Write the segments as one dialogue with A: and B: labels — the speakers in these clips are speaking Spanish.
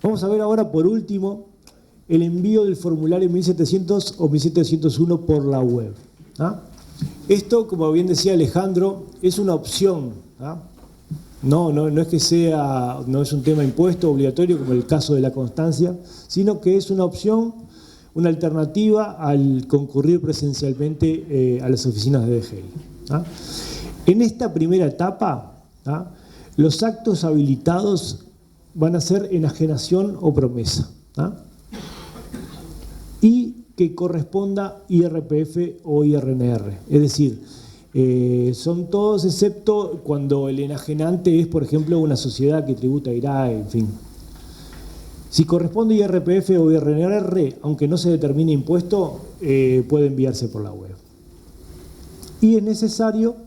A: Vamos a ver ahora, por último, el envío del formulario 1700 o 1701 por la web. Esto, como bien decía Alejandro, es una opción. No es que sea, no es un tema impuesto, obligatorio, como el caso de la constancia, sino que es una opción, una alternativa al concurrir presencialmente a las oficinas de DGI. En esta primera etapa, los actos habilitados van a ser enajenación o promesa. Y que corresponda IRPF o IRNR. Es decir, son todos excepto cuando el enajenante es, por ejemplo, una sociedad que tributa IRAE, en fin. Si corresponde IRPF o IRNR, aunque no se determine impuesto, puede enviarse por la web. Y es necesario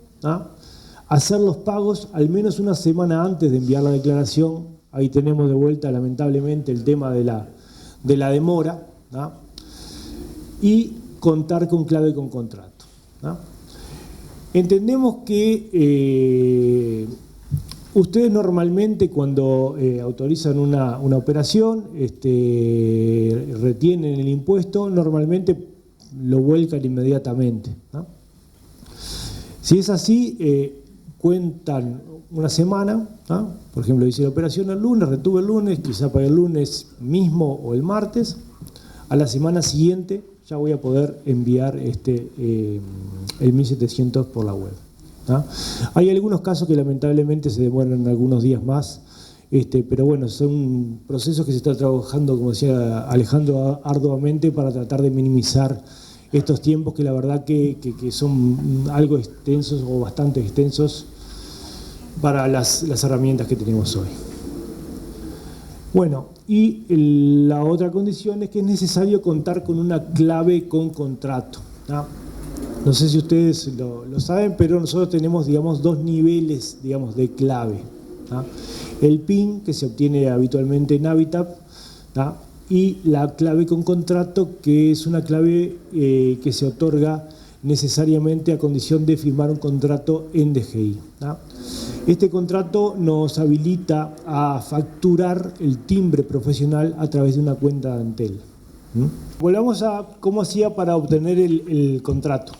A: hacer los pagos al menos una semana antes de enviar la declaración. Ahí tenemos de vuelta, lamentablemente, el tema de la demora. Y contar con clave con contrato. Entendemos que ustedes normalmente cuando autorizan una operación, retienen el impuesto, normalmente lo vuelcan inmediatamente. Si es así, cuentan una semana, por ejemplo, hice la operación el lunes, retuve el lunes, quizá pagué el lunes mismo o el martes, a la semana siguiente ya voy a poder enviar el 1700 por la web. Hay algunos casos que lamentablemente se demoran algunos días más, pero bueno, son procesos que se está trabajando, como decía Alejandro, arduamente para tratar de minimizar estos tiempos que la verdad que son algo extensos o bastante extensos para las herramientas que tenemos hoy. Bueno, y la otra condición es que es necesario contar con una clave con contrato. No sé si ustedes lo saben, pero nosotros tenemos, digamos, dos niveles, digamos, de clave. El PIN, que se obtiene habitualmente en Habitat, y la clave con contrato, que es una clave que se otorga necesariamente a condición de firmar un contrato en DGI. Este contrato nos habilita a facturar el timbre profesional a través de una cuenta de Antel. Volvamos a cómo hacía para obtener el contrato.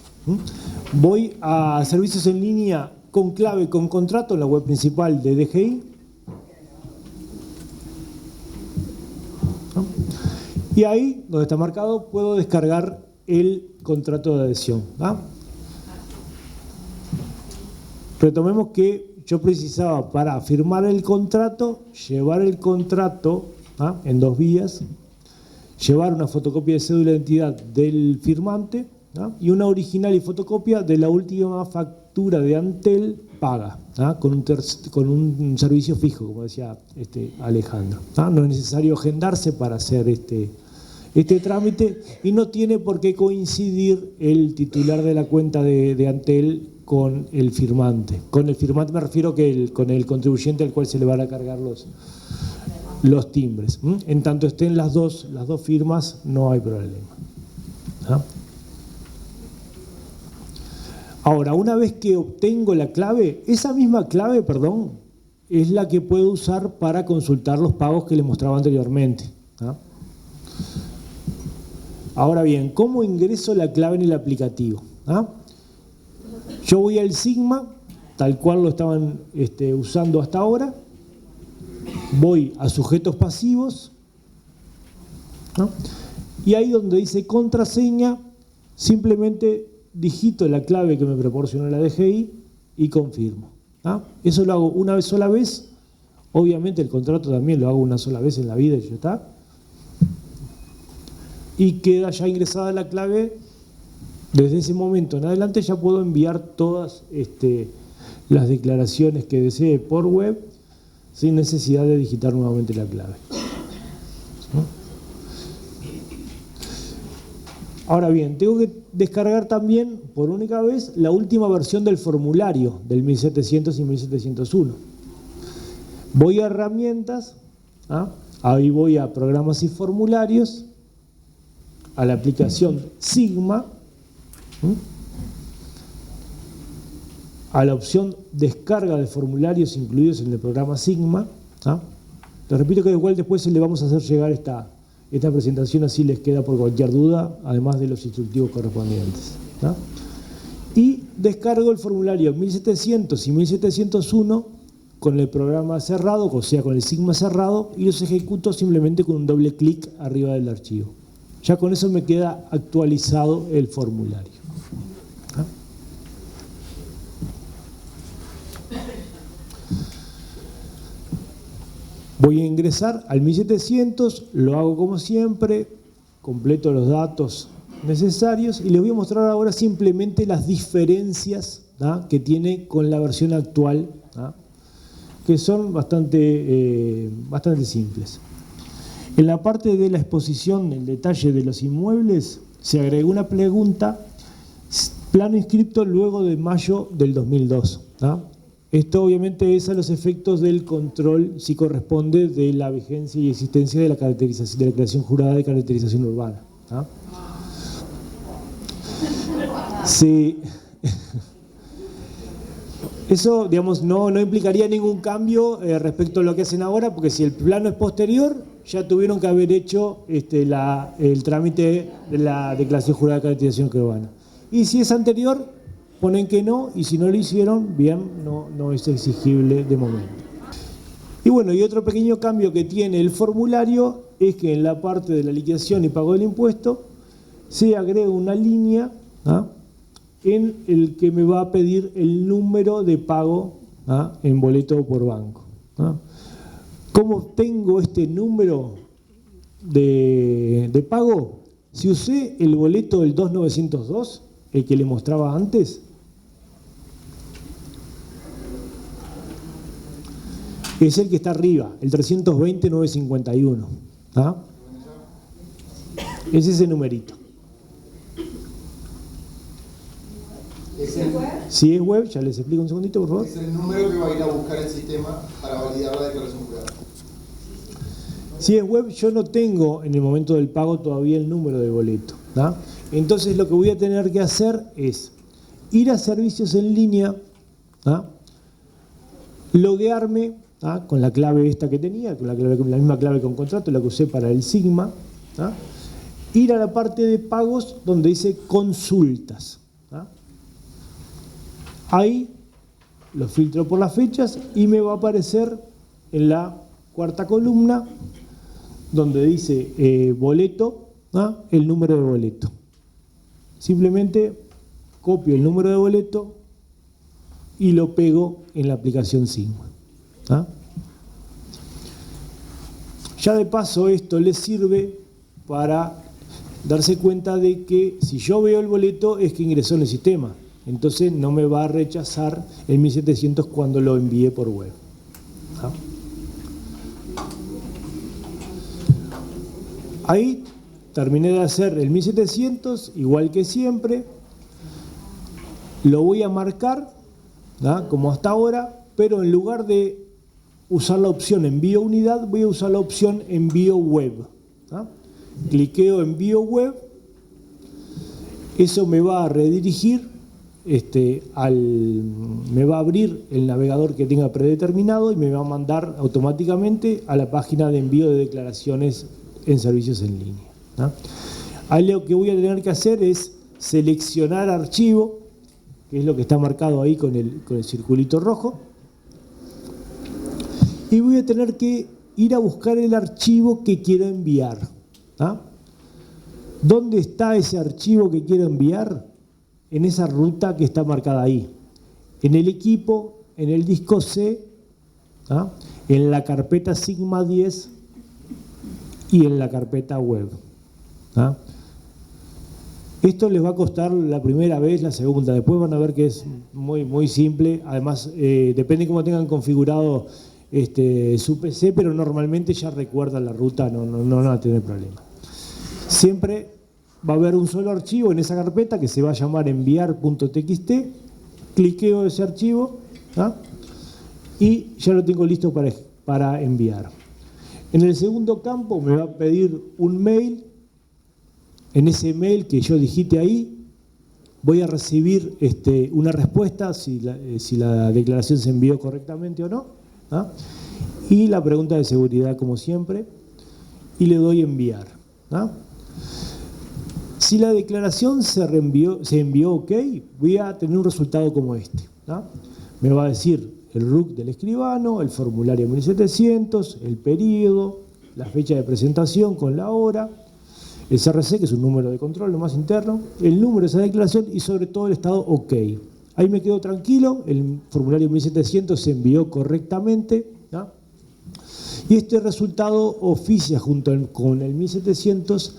A: Voy a servicios en línea con clave con contrato en la web principal de DGI. Y ahí, donde está marcado, puedo descargar el contrato de adhesión. Retomemos que yo precisaba para firmar el contrato, llevar el contrato en dos vías, llevar una fotocopia de cédula de identidad del firmante y una original y fotocopia de la última factura de Antel paga, con un servicio fijo, como decía Alejandro. No es necesario agendarse para hacer este trámite y no tiene por qué coincidir el titular de la cuenta de Antel con el firmante. Con el firmante me refiero con el contribuyente al cual se le van a cargar los timbres. En tanto estén las dos firmas, no hay problema. Ahora, una vez que obtengo la clave, esa misma clave, es la que puedo usar para consultar los pagos que les mostraba anteriormente. Ahora bien, ¿cómo ingreso la clave en el aplicativo? Yo voy al Sigma, tal cual lo estaban usando hasta ahora, voy a sujetos pasivos, y ahí donde dice contraseña, simplemente digito la clave que me proporcionó la DGI y confirmo. Eso lo hago una sola vez, obviamente el contrato también lo hago una sola vez en la vida y ya está. Y queda ya ingresada la clave. Desde ese momento en adelante ya puedo enviar todas las declaraciones que desee por web sin necesidad de digitar nuevamente la clave. Ahora bien, tengo que descargar también por única vez la última versión del formulario del 1700 y 1701. Voy a herramientas, ahí voy a programas y formularios, a la aplicación Sigma, a la opción descarga de formularios incluidos en el programa Sigma, Les repito que igual después le vamos a hacer llegar esta presentación, así les queda por cualquier duda, además de los instructivos correspondientes, ¿no? Y descargo el formulario 1700 y 1701 con el programa cerrado, o sea, con el Sigma cerrado, y los ejecuto simplemente con un doble clic arriba del archivo. Ya con eso me queda actualizado el formulario. ¿Ah? Voy a ingresar al 1700, lo hago como siempre, completo los datos necesarios y les voy a mostrar ahora simplemente las diferencias, ¿ah?, que tiene con la versión actual, ¿ah?, que son bastante simples. En la parte de la exposición, el detalle de los inmuebles, se agregó una pregunta, plano inscripto luego de mayo del 2002. ¿Ah? Esto obviamente es a los efectos del control, si corresponde, de la vigencia y existencia de la caracterización, de la creación jurada de caracterización urbana. ¿Ah? Sí. Eso, digamos, no implicaría ningún cambio respecto a lo que hacen ahora, porque si el plano es posterior, ya tuvieron que haber hecho el trámite de la declaración jurada de caracterización urbana. Y si es anterior, ponen que no, y si no lo hicieron, bien, no es exigible de momento. Y bueno, y otro pequeño cambio que tiene el formulario es que en la parte de la liquidación y pago del impuesto se agrega una línea, ¿ah?, en el que me va a pedir el número de pago, ¿ah?, en boleto por banco. ¿Ah? ¿Cómo tengo este número de pago? Si usé el boleto del 2902, el que le mostraba antes, es el que está arriba, el 320.951. ¿Ah? Es ese numerito. Si es web, ya les explico un segundito, por favor.
B: Es el número que va a ir a buscar el sistema para validar la declaración jurada.
A: Si es web, yo no tengo en el momento del pago todavía el número de boleto, ¿no? Entonces lo que voy a tener que hacer es ir a servicios en línea, ¿no?, loguearme, ¿no?, con la clave esta que tenía, con la misma clave con contrato, la que usé para el Sigma, ¿no?, ir a la parte de pagos donde dice consultas. Ahí lo filtro por las fechas y me va a aparecer en la cuarta columna donde dice boleto, ¿ah?, el número de boleto. Simplemente copio el número de boleto y lo pego en la aplicación Sigma. ¿Ah? Ya de paso esto les sirve para darse cuenta de que si yo veo el boleto es que ingresó en el sistema. Entonces no me va a rechazar el 1700 cuando lo envíe por web. ¿Ah? Ahí terminé de hacer el 1700, igual que siempre. Lo voy a marcar, ¿ah?, como hasta ahora, pero en lugar de usar la opción envío unidad, voy a usar la opción envío web. ¿Ah? Cliqueo envío web, eso me va a redirigir, me va a abrir el navegador que tenga predeterminado y me va a mandar automáticamente a la página de envío de declaraciones en servicios en línea. ¿No? Ahí lo que voy a tener que hacer es seleccionar archivo, que es lo que está marcado ahí con el circulito rojo, y voy a tener que ir a buscar el archivo que quiero enviar. ¿Ah? ¿Dónde está ese archivo que quiero enviar? En esa ruta que está marcada ahí, en el equipo, en el disco C, ¿ah?, en la carpeta Sigma 10 y en la carpeta web. ¿Ah? Esto les va a costar la primera vez, la segunda, después van a ver que es muy simple, además depende cómo tengan configurado su PC, pero normalmente ya recuerdan la ruta, no van a tener problema. Siempre va a haber un solo archivo en esa carpeta que se va a llamar enviar.txt, cliqueo ese archivo, ¿ah?, y ya lo tengo listo para enviar. En el segundo campo me va a pedir un mail. En ese mail que yo digite ahí voy a recibir una respuesta si la declaración se envió correctamente o no, ¿ah?, Y la pregunta de seguridad, como siempre, y le doy enviar, ¿no? Si la declaración se envió OK, voy a tener un resultado como este, ¿no? Me va a decir el RUC del escribano, el formulario 1700, el periodo, la fecha de presentación con la hora, el CRC, que es un número de control, lo más interno, el número de esa declaración y sobre todo el estado OK. Ahí me quedo tranquilo, el formulario 1700 se envió correctamente, ¿no? Y este resultado oficia junto con el 1700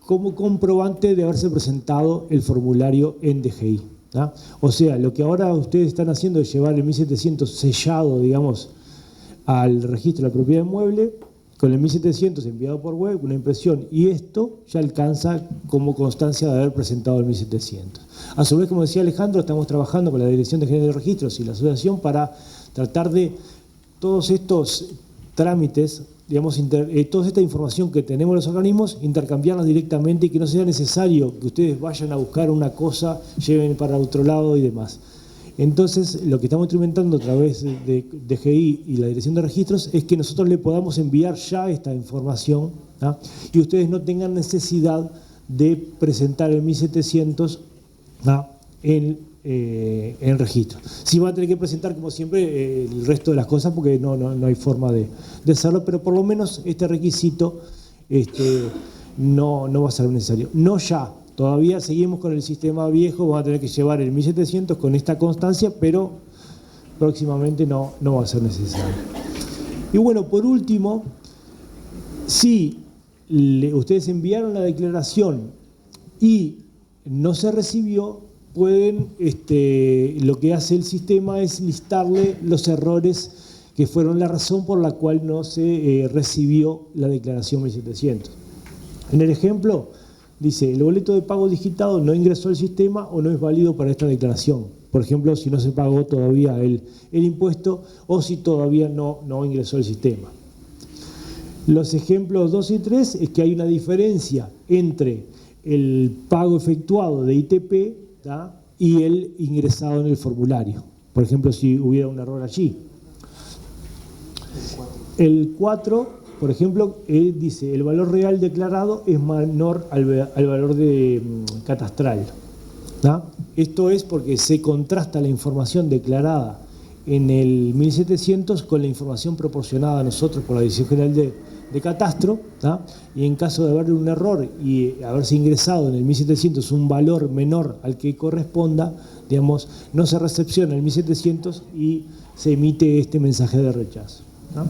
A: como comprobante de haberse presentado el formulario en DGI, ¿no? O sea, lo que ahora ustedes están haciendo es llevar el 1700 sellado, digamos, al registro de la propiedad inmueble, con el 1700 enviado por web, una impresión, y esto ya alcanza como constancia de haber presentado el 1700. A su vez, como decía Alejandro, estamos trabajando con la Dirección de General de Registros y la Asociación para tratar de todos estos trámites, digamos, toda esta información que tenemos los organismos, intercambiarlas directamente y que no sea necesario que ustedes vayan a buscar una cosa, lleven para otro lado y demás. Entonces, lo que estamos instrumentando a través de DGI y la Dirección de Registros es que nosotros le podamos enviar ya esta información, ¿no? Y ustedes no tengan necesidad de presentar el 1700, ¿no?, en registro. Sí van a tener que presentar, como siempre, el resto de las cosas porque no hay forma de hacerlo, pero por lo menos este requisito no va a ser necesario. No ya. Todavía seguimos con el sistema viejo, vamos a tener que llevar el 1700 con esta constancia, pero próximamente no va a ser necesario. Y bueno, por último, si ustedes enviaron la declaración y no se recibió, pueden, lo que hace el sistema es listarle los errores que fueron la razón por la cual no se recibió la declaración 1700. En el ejemplo, dice, el boleto de pago digitado no ingresó al sistema o no es válido para esta declaración. Por ejemplo, si no se pagó todavía el impuesto o si todavía no ingresó al sistema. Los ejemplos 2 y 3 es que hay una diferencia entre el pago efectuado de ITP, ¿tá?, y el ingresado en el formulario. Por ejemplo, si hubiera un error allí. El 4, por ejemplo, dice, el valor real declarado es menor al valor catastral, ¿tá? Esto es porque se contrasta la información declarada en el 1700 con la información proporcionada a nosotros por la Dirección General de Catastro, ¿tá? Y en caso de haber un error y haberse ingresado en el 1700 un valor menor al que corresponda, digamos, no se recepciona el 1700 y se emite este mensaje de rechazo, ¿tá?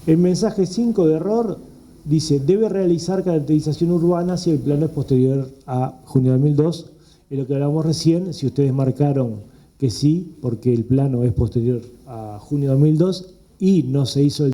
A: El mensaje 5 de error dice, debe realizar caracterización urbana si el plano es posterior a junio de 2002. Es lo que hablamos recién, si ustedes marcaron que sí, porque el plano es posterior a junio de 2002 y no se hizo